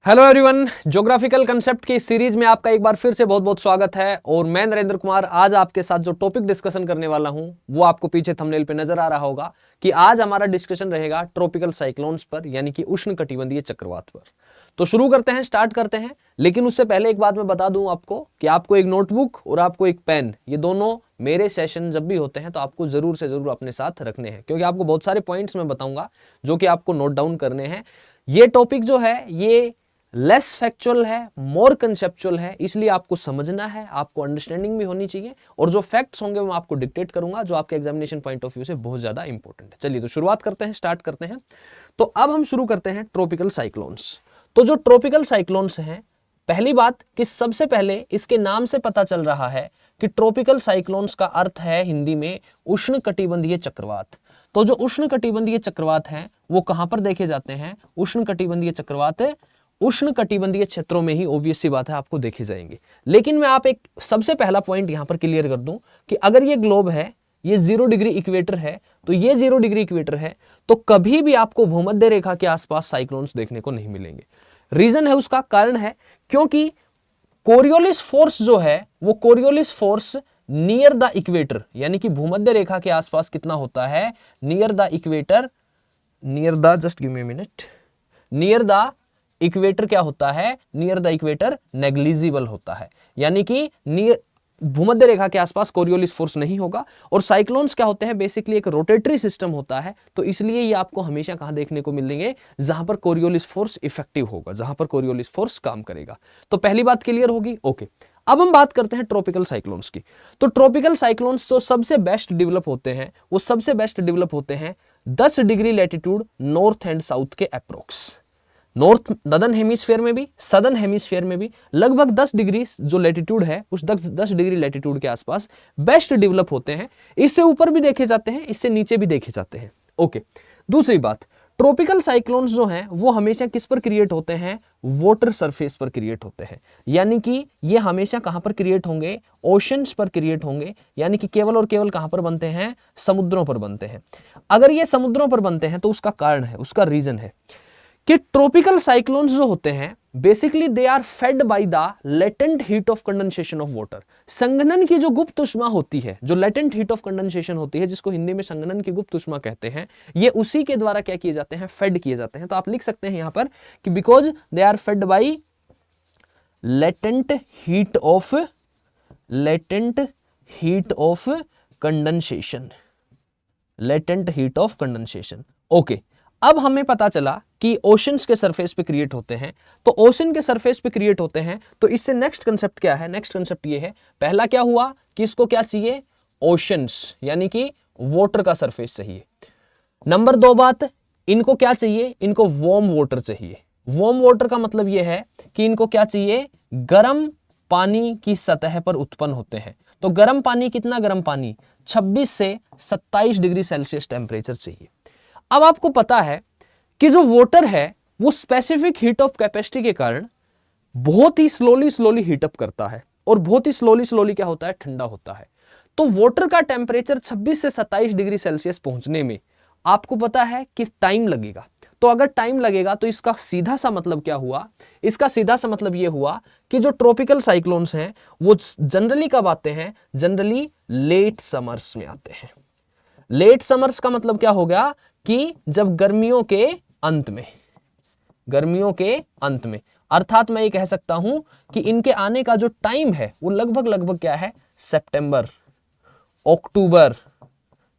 Hello everyone, geographical concept की इस series में आपका एक बार फिर से बहुत बहुत स्वागत है। और मैं नरेंद्र कुमार आज आपके साथ जो टॉपिक डिस्कशन करने वाला हूं वो आपको पीछे थंबनेल पे नजर आ रहा होगा कि आज हमारा डिस्कशन रहेगा ट्रॉपिकल साइक्लोन्स पर, यानी कि उष्णकटिबंधीय चक्रवात पर। तो शुरू करते हैं, स्टार्ट करते हैं। लेकिन उससे पहले एक बात मैं बता दूं आपको कि आपको एक नोटबुक और आपको एक पेन, ये दोनों मेरे सेशन जब भी होते हैं तो आपको जरूर से जरूर अपने साथ रखने हैं, क्योंकि आपको बहुत सारे पॉइंट्स मैं बताऊंगा जो कि आपको नोट डाउन करने हैं। ये टॉपिक जो है ये लेस फैक्चुअल है, मोर कंसेप्चुअल है, इसलिए आपको समझना है, आपको अंडरस्टैंडिंग भी होनी चाहिए। और जो फैक्ट्स होंगे मैं आपको डिक्टेट करूंगा, जो आपके एग्जामिनेशन पॉइंट ऑफ व्यू से बहुत ज्यादा इंपॉर्टेंट है। चलिए तो शुरुआत करते हैं, स्टार्ट करते हैं। तो अब हम शुरू करते हैं ट्रॉपिकल साइक्लोन्स। तो जो ट्रॉपिकल साइक्लोन्स हैं, पहली बात कि सबसे पहले इसके नाम से पता चल रहा है कि ट्रॉपिकल साइक्लोन्स का अर्थ है हिंदी में उष्णकटिबंधीय चक्रवात। तो जो उष्णकटिबंधीय चक्रवात हैं वो कहां पर देखे जाते हैं? उष्णकटिबंधीय चक्रवात उष्णकटिबंधीय क्षेत्रों में ही, ऑब्वियस सी बात है, आपको देखे जाएंगे। लेकिन मैं आप एक सबसे पहला पॉइंट यहां पर क्लियर कर दूं कि अगर ये ग्लोब है, ये 0 डिग्री इक्वेटर है, तो ये 0 डिग्री इक्वेटर है, तो कभी भी आपको भूमध्य रेखा के आसपास साइक्लोन्स देखने को नहीं मिलेंगे। रीजन है, उसका कारण है क्योंकि कोरियोलिस फोर्स जो है वो Coriolis force near the equator, यानी कि भूमध्य रेखा के आसपास कितना होता है? Near the equator, near the, just give me a minute, near the equator क्या होता है? नियर द इक्वेटर नेग्लिजिबल होता है, यानी कि भूमध्य रेखा के आसपास कोरियोलिस फोर्स नहीं होगा। और साइक्लोन्स क्या होते हैं? बेसिकली एक रोटेटरी सिस्टम होता है, तो इसलिए ये आपको हमेशा कहां देखने को मिलेंगे? जहां पर कोरियोलिस फोर्स इफेक्टिव होगा, जहां पर कोरियोलिस फोर्स काम करेगा। तो पहली बात क्लियर होगी, ओके। अब हम बात करते हैं ट्रॉपिकल साइक्लोन्स की। तो ट्रॉपिकल साइक्लोन्स जो सबसे बेस्ट डेवलप होते हैं वो सबसे बेस्ट डेवलप होते हैं 10 degree latitude north and south के अप्रोक्स। नॉर्थ नदर्न हेमिस्फीयर में भी, सदर्न हेमिस्फीयर में भी लगभग 10 डिग्री जो लैटिट्यूड है, उस 10 डिग्री लैटिट्यूड के आसपास बेस्ट डेवलप होते हैं। इससे ऊपर भी देखे जाते हैं, इससे नीचे भी देखे जाते हैं, ओके। दूसरी बात, ट्रॉपिकल साइक्लोन्स जो हैं वो हमेशा किस पर क्रिएट होते हैं? वाटर सरफेस पर क्रिएट होते हैं, यानी कि ये हमेशा कहां पर क्रिएट होंगे? ओशंस पर क्रिएट होंगे, यानी कि केवल और केवल कहां पर बनते हैं? समुद्रों पर बनते हैं। अगर ये समुद्रों पर बनते हैं तो उसका कारण है, उसका रीजन है कि ट्रॉपिकल साइक्लोन्स जो होते हैं basically they are fed by the latent heat of condensation of water. संघनन की जो गुप्त उष्मा होती है, जो लेटेंट हीट ऑफ कंडेंसेशन होती है, जिसको हिंदी में संघनन की गुप्त उष्मा कहते हैं, ये उसी के द्वारा क्या किए जाते हैं? फेड किए जाते हैं। तो आप लिख सकते हैं यहां पर कि because they are fed by latent heat of condensation, latent heat of condensation, okay. अब हमें पता चला कि ओशंस के सरफेस पे क्रिएट होते हैं, तो ओशन के सरफेस पे क्रिएट होते हैं, तो इससे नेक्स्ट कंसेप्ट क्या है? नेक्स्ट कंसेप्ट ये है, पहला क्या हुआ कि इसको क्या चाहिए? ओशंस, यानी कि वाटर का सरफेस चाहिए। नंबर 2 बात, इनको क्या चाहिए? इनको वार्म वाटर चाहिए। वार्म वाटर का मतलब यह है कि इनको क्या चाहिए? गर्म पानी की सतह पर उत्पन्न होते हैं। तो गर्म पानी, कितना गर्म पानी? 26 से 27 डिग्री सेल्सियस टेम्परेचर चाहिए। अब आपको पता है कि जो वाटर है वो स्पेसिफिक हीट ऑफ कैपेसिटी के कारण बहुत ही स्लोली हीट अप करता है और बहुत ही स्लोली क्या होता है? ठंडा होता है। तो वाटर का टेम्परेचर 26 से 27 डिग्री सेल्सियस पहुंचने में आपको पता है कि टाइम लगेगा। तो अगर टाइम लगेगा तो इसका सीधा सा मतलब क्या हुआ? इसका सीधा सा मतलब यह हुआ कि जो ट्रॉपिकल साइक्लोन्स हैं वो जनरली कब आते हैं? जनरली लेट समर्स में आते हैं। लेट समर्स का मतलब क्या हो गया? कि जब गर्मियों के अंत में, गर्मियों के अंत में, अर्थात मैं ये कह सकता हूं कि इनके आने का जो टाइम है वो लगभग क्या है? सितंबर, अक्टूबर,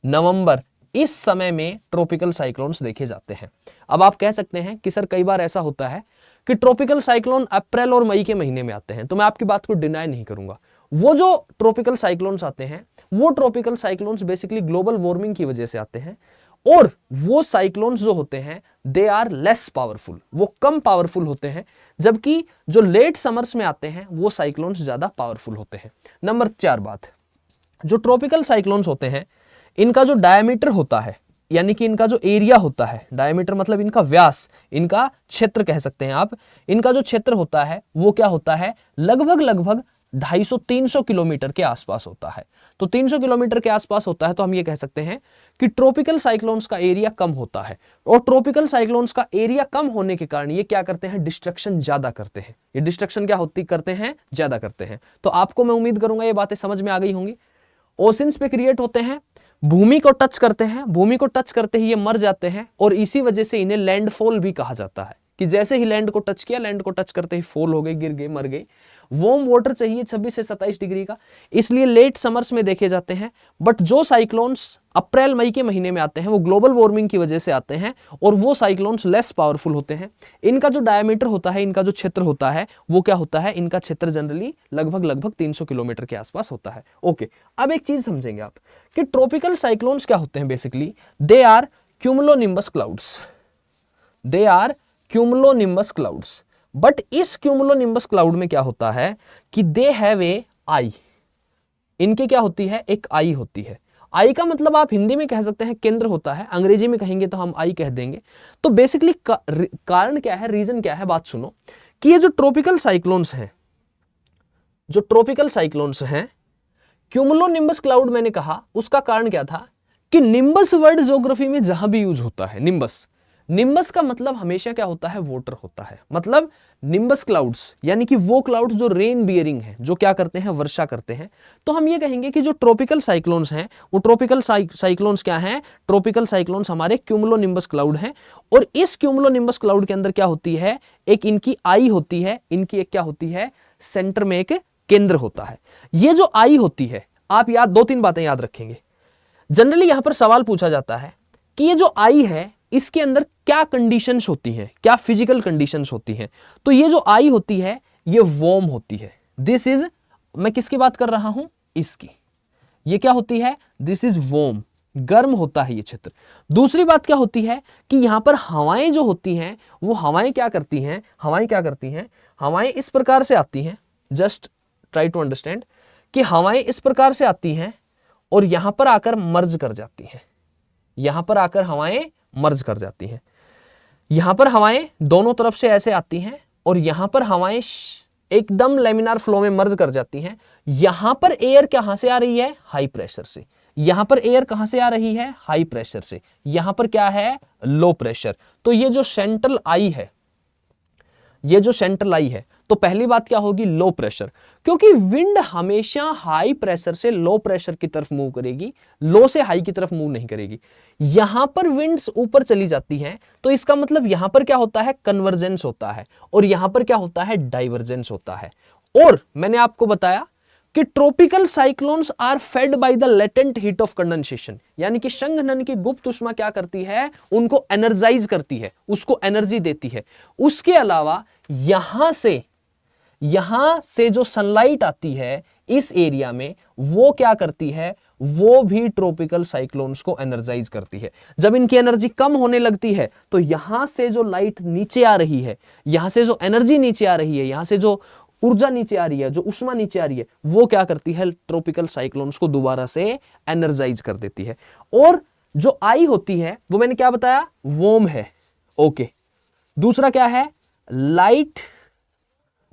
नवंबर, इस समय में ट्रॉपिकल साइक्लोन्स देखे जाते हैं। अब आप कह सकते हैं कि सर कई बार ऐसा होता है कि ट्रॉपिकल साइक्लोन अप्रैल और मई के महीने में आते हैं, तो मैं आपकी बात को डिनाई नहीं करूंगा। वो जो ट्रॉपिकल साइक्लोन्स आते हैं वो tropical cyclones basically global warming की वजह से आते हैं, और वो साइक्लोन्स जो होते हैं दे आर लेस पावरफुल, वो कम पावरफुल होते हैं, जबकि जो लेट समर्स में आते हैं वो साइक्लोन्स ज्यादा पावरफुल होते हैं। नंबर 4 बात, जो ट्रॉपिकल साइक्लोन्स होते हैं इनका जो डायमीटर होता है, यानी कि इनका जो एरिया होता है, डायमीटर मतलब इनका व्यास, इनका क्षेत्र कह सकते हैं आप, इनका जो क्षेत्र होता है वो क्या होता है? लगभग 250-300 किलोमीटर के आसपास होता है। तो तो 300 किलोमीटर के आसपास होता है तो हम ये कह सकते हैं कि ट्रॉपिकल साइक्लोन्स का एरिया कम होता है। और ट्रॉपिकल साइक्लोन्स का एरिया कम होने के कारण ये क्या करते हैं, डिस्ट्रक्शन ज्यादा करते हैं। ये डिस्ट्रक्शन क्या होती करते हैं, ज्यादा करते हैं। तो आपको मैं उम्मीद करूंगा ये बातें समझ में आ गई होंगी। ओशंस पे क्रिएट होते हैं, भूमि को टच करते हैं, भूमि को टच करते ही ये मर जाते हैं और इसी वजह से इन्हें लैंडफॉल भी कहा जाता है कि जैसे ही लैंड को टच किया, लैंड को टच करते ही फॉल हो गए, गिर गए, मर गए। वार्म वाटर चाहिए 26 से 27 डिग्री का, इसलिए लेट समर्स में देखे जाते हैं। बट जो साइक्लोन्स अप्रैल मई के महीने में आते हैं वो ग्लोबल वार्मिंग की वजह से आते हैं और वो साइक्लोन्स लेस पावरफुल होते हैं। इनका जो डायमीटर होता है, इनका जो क्षेत्र होता है वो क्या होता है, इनका क्षेत्र जनरली लगभग 300 किलोमीटर के आसपास होता है। ओके, अब एक चीज समझेंगे आप कि ट्रॉपिकल साइक्लोन्स क्या होते हैं। Basically they are cumulonimbus clouds, they are cumulonimbus clouds. But इस क्यूमुलोनिम्बस क्लाउड में क्या होता है कि दे हैव ए आई, इनके क्या होती है, एक आई होती है। आई का मतलब आप हिंदी में कह सकते हैं केंद्र होता है, अंग्रेजी में कहेंगे तो हम आई कह देंगे। तो बेसिकली कारण क्या है, रीजन क्या है, बात सुनो कि ये जो ट्रॉपिकल साइक्लोन्स हैं, जो ट्रॉपिकल साइक्लोन्स हैं, क्यूमुलोनिम्बस क्लाउड मैंने कहा उसका कारण क्या था कि निम्बस वर्ड ज्योग्राफी में जहां भी यूज होता है, निम्बस, निम्बस का मतलब हमेशा क्या होता है, वाटर होता है। मतलब निम्बस क्लाउड्स यानी कि वो क्लाउड्स जो रेन बियरिंग है, जो क्या करते हैं, वर्षा करते हैं। तो हम ये कहेंगे कि जो ट्रॉपिकल साइक्लोन्स हैं वो ट्रॉपिकल साइक्लोन्स क्या हैं, ट्रॉपिकल साइक्लोन्स हमारे क्यूमुलोनिम्बस क्लाउड हैं। और इस क्यूमुलोनिम्बस क्लाउड के अंदर क्या होती है, एक इनकी आई होती है, इनकी एक क्या होती है, सेंटर में एक केंद्र होता है। ये जो आई होती है, आप याद 2-3 बातें याद रखेंगे। जनरली यहां पर सवाल पूछा जाता है कि ये जो आई है इसके अंदर क्या कंडीशंस होती हैं, क्या फिजिकल कंडीशंस होती हैं। तो ये जो आई होती है ये वार्म होती है। दिस इज, मैं किसकी बात कर रहा हूं, इसकी। ये क्या होती है, दिस इज वार्म, गर्म होता है ये क्षेत्र। दूसरी बात क्या होती है कि यहां पर हवाएं जो होती हैं वो हवाएं क्या करती हैं, हवाएं क्या करती हैं, हवाएं इस प्रकार से आती हैं, जस्ट ट्राई टू अंडरस्टैंड कि हवाएं इस प्रकार से आती हैं और यहां पर आकर मर्ज कर जाती हैं, यहां पर आकर हवाएं मर्ज कर जाती हैं। यहां पर हवाएं दोनों तरफ से ऐसे आती हैं और यहां पर हवाएं एकदम लेमिनार फ्लो में मर्ज कर जाती हैं। यहां पर एयर कहां से आ रही है, हाई प्रेशर से। यहां पर एयर कहां से आ रही है, हाई प्रेशर से। यहां पर क्या है, लो प्रेशर। तो ये जो सेंट्रल आई है, ये जो सेंट्रल आई है, तो पहली बात क्या होगी, लो प्रेशर, क्योंकि विंड हमेशा हाई प्रेशर से लो प्रेशर की तरफ मूव करेगी, लो से हाई की तरफ मूव नहीं करेगी। यहां पर विंड्स ऊपर चली जाती हैं तो इसका मतलब यहां पर क्या होता है, कन्वर्जेंस होता है और यहां पर क्या होता है, डाइवर्जेंस होता है। और मैंने आपको बताया कि tropical cyclones are fed by the latent heat of condensation, यानी कि संघनन की गुप्त उष्मा क्या करती है, उनको एनर्जाइज करती है, उसको एनर्जी देती है। उसके अलावा यहां से जो सनलाइट आती है इस एरिया में वो क्या करती है, वो भी ट्रॉपिकल साइक्लोन्स को एनर्जाइज करती है। जब इनकी एनर्जी कम होने लगती है तो यहां से जो लाइट नीचे आ रही है, यहां से जो एनर्जी नीचे आ रही है, यहां से जो ऊर्जा नीचे आ रही है, जो उष्मा नीचे आ रही है, वो क्या करती है, ट्रॉपिकल साइक्लोन्स को दोबारा से एनर्जाइज कर देती है। और जो आई होती है वो मैंने क्या बताया, वार्म है। ओके, दूसरा क्या है,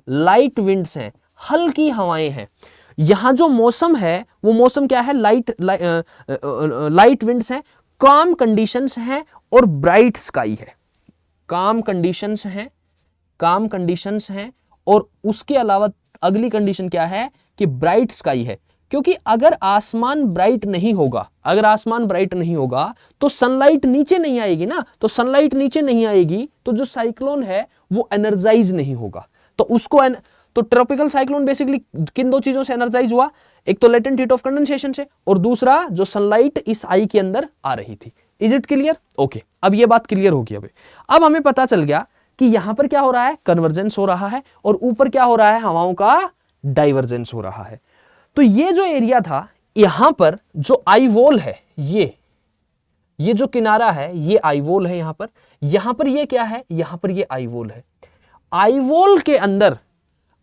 लाइट विंड्स हैं, हल्की हवाएं हैं। यहां जो मौसम है वो मौसम क्या है, लाइट विंड्स हैं, काम कंडीशंस हैं और ब्राइट स्काई है। काम कंडीशंस हैं और उसके अलावा अगली कंडीशन क्या है कि ब्राइट स्काई है। क्योंकि अगर आसमान ब्राइट नहीं होगा, तो सनलाइट नीचे नहीं आएगी ना, तो सनलाइट नीचे नहीं आएगी तो जो साइक्लोन है वो एनर्जाइज नहीं होगा। तो ट्रॉपिकल साइक्लोन बेसिकली किन दो चीजों से एनर्जाइज हुआ, एक तो लेटेंट हीट ऑफ कंडेंसेशन से और दूसरा जो सनलाइट इस आई के अंदर आ रही थी। Is it clear? ओके, अब ये बात क्लियर होगी। अब हमें पता चल गया कि यहां पर क्या हो रहा है, कन्वर्जेंस हो रहा है और ऊपर क्या हो रहा है, हवाओं का डाइवर्जेंस हो रहा है। तो ये जो एरिया था, यहां पर जो आई वॉल है, ये जो किनारा है ये आई वॉल है। यहां पर ये क्या है, यहां पर ये आई वॉल है। आई वॉल के अंदर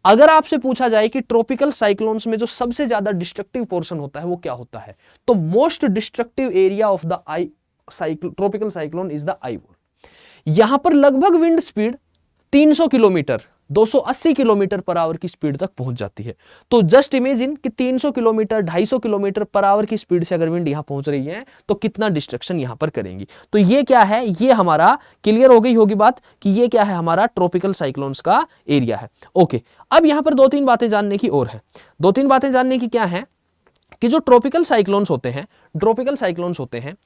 अगर आपसे पूछा जाए कि ट्रॉपिकल साइक्लोन्स में जो सबसे ज्यादा डिस्ट्रक्टिव पोर्शन होता है वो क्या होता है, तो most destructive area of the tropical cyclone is the eye wall. यहां पर लगभग wind speed 300 kilometre 280 kilometre per hour की स्पीड तक पहुंच जाती है। तो जस्ट इमेजिन कि 300 किलोमीटर 250 किलोमीटर पर आवर की स्पीड से अगर विंड यहां पहुंच रही है तो कितना डिस्ट्रक्शन यहां पर करेंगी। तो ये क्या है, ये हमारा क्लियर हो गई होगी बात कि ये क्या है, हमारा ट्रॉपिकल साइक्लोन्स का एरिया है। ओके, अब यहां पर 2-3 बातें जानने की और है। 2-3 बातें जानने की क्या है कि जो ट्रॉपिकल साइक्लोन्स होते हैं,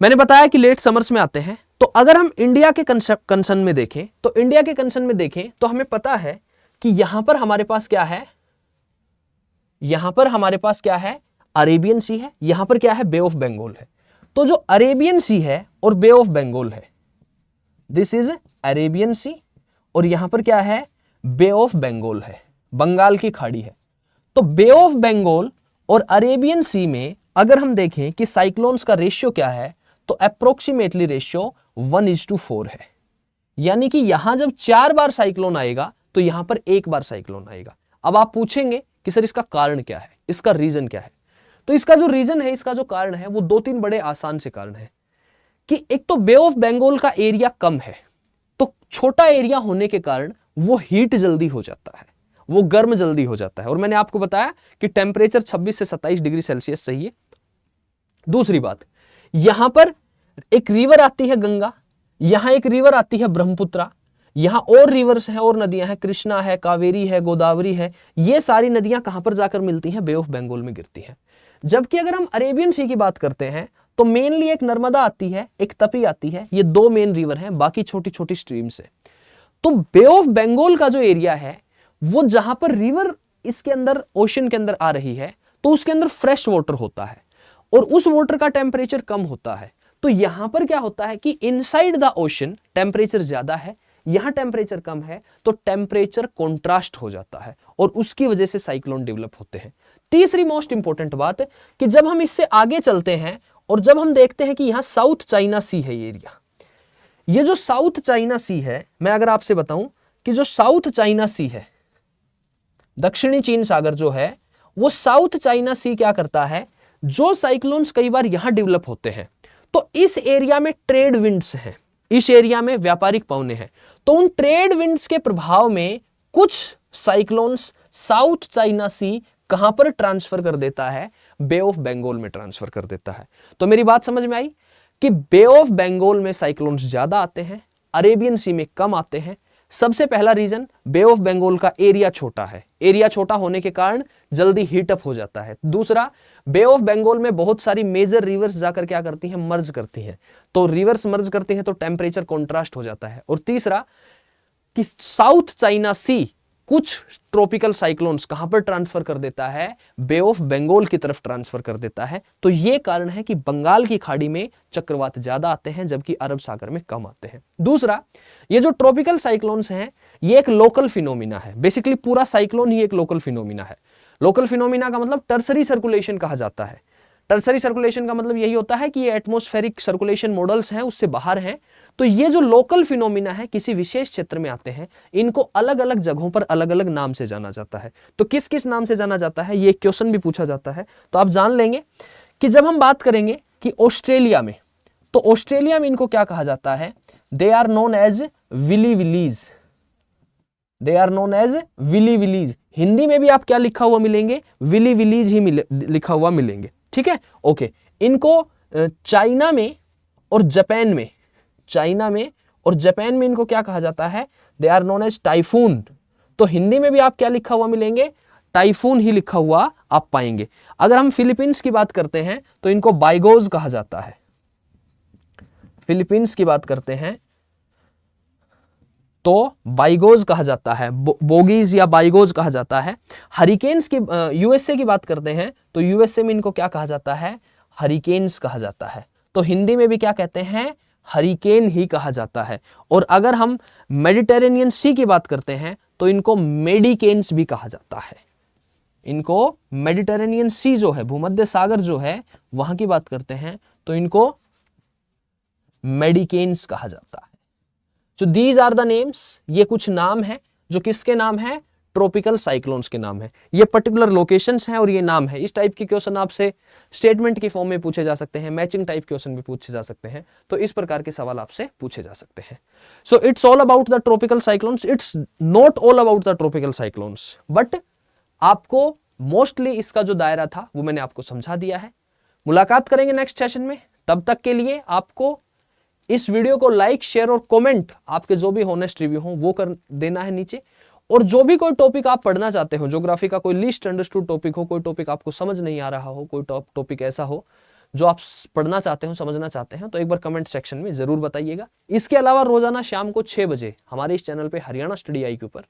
मैंने बताया कि लेट समर्स में आते हैं। तो अगर हम इंडिया के कंसर्न में देखें तो हमें पता है कि यहां पर हमारे पास क्या है, अरेबियन सी है, यहां पर क्या है, बे ऑफ बंगाल है। तो जो अरेबियन सी है और बे ऑफ बंगाल है, दिस इज अरेबियन सी, और यहां पर क्या है, बे ऑफ बंगाल है, बंगाल की खाड़ी है। तो बे ऑफ बंगाल और अरेबियन सी में अगर हम देखें कि साइक्लोन्स का रेशियो क्या है, तो अप्रोक्सीमेटली रेशियो 1:4 है। यानी कि यहां जब 4 बार साइक्लोन आएगा तो यहां पर 1 बार साइक्लोन आएगा। अब आप पूछेंगे कि सर इसका कारण क्या है, इसका रीजन क्या है? तो इसका जो रीजन है, इसका जो कारण है, वो 2-3 बड़े आसान से कारण है कि एक तो बे ऑफ बंगाल का एरिया कम है, तो छोटा एरिया होने के कारण वो हीट जल्दी हो जाता है, वो गर्म जल्दी हो जाता है। और मैंने आपको बताया कि टेम्परेचर 26 से 27 डिग्री सेल्सियस चाहिए। दूसरी बात, यहां पर एक रिवर आती है गंगा, यहां एक रिवर आती है ब्रह्मपुत्रा, यहां और रिवर्स हैं और नदियां हैं, कृष्णा है, कावेरी है, गोदावरी है। ये सारी नदियां कहां पर जाकर मिलती हैं, बे ऑफ बंगाल में गिरती हैं। जबकि अगर हम अरेबियन सी की बात करते हैं तो मेनली एक नर्मदा आती है, एक तपी आती है, ये 2 मेन रिवर हैं, बाकी छोटी छोटी स्ट्रीम्स है। तो बे ऑफ बंगाल का जो एरिया है, वो जहां पर रिवर इसके अंदर ओशन के अंदर आ रही है, तो उसके अंदर फ्रेश वाटर होता है और उस वाटर का टेम्परेचर कम होता है। तो यहां पर क्या होता है कि इनसाइड द ओशन टेम्परेचर ज्यादा है, यहां टेम्परेचर कम है, तो टेम्परेचर कॉन्ट्रास्ट हो जाता है और उसकी वजह से साइक्लोन डेवलप होते हैं। तीसरी मोस्ट इंपॉर्टेंट बात कि जब हम इससे आगे चलते हैं और जब हम देखते हैं कि यहां साउथ चाइना सी है, ये एरिया, ये जो साउथ चाइना सी है, मैं अगर आपसे बताऊं कि जो साउथ चाइना सी है, दक्षिणी चीन सागर जो है, वो साउथ चाइना सी क्या करता है, जो साइक्लोन्स कई बार यहां डेवलप होते हैं, तो इस एरिया में ट्रेड विंड्स हैं, इस एरिया में व्यापारिक पवनें हैं। तो उन ट्रेड विंड्स के प्रभाव में कुछ साइक्लोन्स साउथ चाइना सी कहां पर ट्रांसफर कर देता है, बे ऑफ बंगाल में ट्रांसफर कर देता है। तो मेरी बात समझ में आई कि बे ऑफ बंगाल में साइक्लोन्स ज्यादा आते हैं, अरेबियन सी में कम आते हैं। सबसे पहला रीजन, बे ऑफ बंगाल का एरिया छोटा है, एरिया छोटा होने के कारण जल्दी हीटअप हो जाता है। दूसरा, बे ऑफ बंगाल में बहुत सारी मेजर रिवर्स जाकर क्या करती हैं, मर्ज करती हैं, तो रिवर्स मर्ज करती हैं तो टेम्परेचर कॉन्ट्रास्ट हो जाता है। और तीसरा कि साउथ चाइना सी कुछ ट्रॉपिकल साइक्लोन्स कहां पर ट्रांसफर कर देता है, बे ऑफ बंगाल की तरफ ट्रांसफर कर देता है। तो यह कारण है कि बंगाल की खाड़ी में चक्रवात ज्यादा आते हैं जबकि अरब सागर में कम आते हैं। दूसरा, ये जो ट्रॉपिकल साइक्लोन्स हैं, ये एक लोकल फिनोमिना है। बेसिकली पूरा साइक्लोन ही एक लोकल फिनोमिना है। लोकल फिनोमिना का मतलब टर्सरी सर्कुलेशन कहा जाता है। टर्सरी सर्कुलेशन का मतलब यही होता है कि ये एटमॉस्फेरिक सर्कुलेशन मॉडल्स हैं उससे बाहर हैं। तो ये जो लोकल फिनोमिना है, किसी विशेष क्षेत्र में आते हैं, इनको अलग अलग जगहों पर अलग अलग नाम से जाना जाता है। तो किस किस नाम से जाना जाता है, ये क्वेश्चन भी पूछा जाता है। तो आप जान लेंगे कि जब हम बात करेंगे कि ऑस्ट्रेलिया में, तो ऑस्ट्रेलिया में इनको क्या कहा जाता है, they are known as willy willies, they are known as willy willies. Hindi में भी आप क्या लिखा हुआ मिलेंगे, विली विलीज ही लिखा हुआ मिलेंगे, ठीक है। ओके, इनको चाइना में और जापान में, चाइना में और जापान में इनको क्या कहा जाता है, they are known as typhoon. तो हिंदी में भी आप क्या लिखा हुआ मिलेंगे, टाइफून ही लिखा हुआ आप पाएंगे। अगर हम फिलीपींस की बात करते हैं तो इनको बाइगोज कहा जाता है। फिलीपींस की बात करते हैं तो बाइगोज कहा जाता है, बोगीज या बाइगोज कहा जाता है। हरिकेन्स की यूएसए की बात करते हैं तो यूएसए में इनको क्या कहा जाता है, हरिकेन्स कहा जाता है। तो हिंदी में भी क्या कहते हैं, हरिकेन ही कहा जाता है। और अगर हम मेडिटेरेनियन सी की बात करते हैं तो इनको मेडिकेन्स भी कहा जाता है। इनको मेडिटेरेनियन सी जो है, भूमध्य सागर जो है, वहां की बात करते हैं तो इनको मेडिकेन्स कहा जाता है। So these are the names, ये कुछ नाम है जो किसके नाम है, ट्रॉपिकल साइक्लोन्स के नाम है। ये पर्टिकुलर लोकेशंस हैं और ये नाम है। इस टाइप के क्वेश्चन आपसे स्टेटमेंट की फॉर्म में पूछे जा सकते हैं, मैचिंग टाइप क्वेश्चन भी पूछे जा सकते हैं, तो इस प्रकार के सवाल आपसे पूछे जा सकते हैं। So it's all about the tropical cyclones, it's not all about the tropical cyclones, but आपको मोस्टली इसका जो दायरा था वो मैंने आपको समझा दिया है। मुलाकात करेंगे नेक्स्ट सेशन में, तब तक के लिए आपको इस वीडियो को लाइक, शेयर और कमेंट आपके जो भी होनेस्ट रिव्यू हो वो कर देना है नीचे। और जो भी कोई टॉपिक आप पढ़ना चाहते हो, ज्योग्राफी का कोई लीस्ट अंडरस्टूड टॉपिक हो, कोई टॉपिक आपको समझ नहीं आ रहा हो, कोई टॉपिक ऐसा हो जो आप पढ़ना चाहते हो, समझना चाहते हैं, तो एक बार कमेंट सेक्शन में जरूर बताइएगा। इसके अलावा रोजाना शाम को 6 बजे हमारे इस चैनल पे हरियाणा स्टडी IQ पर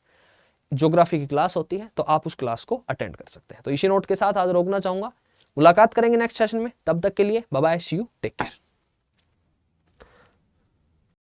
ज्योग्राफी की क्लास होती है, तो आप उस क्लास को अटेंड कर सकते हैं। तो इसी नोट के साथ आज रोकना चाहूंगा। मुलाकात करेंगे नेक्स्ट सेशन में, तब तक के लिए bye bye, see you, take care.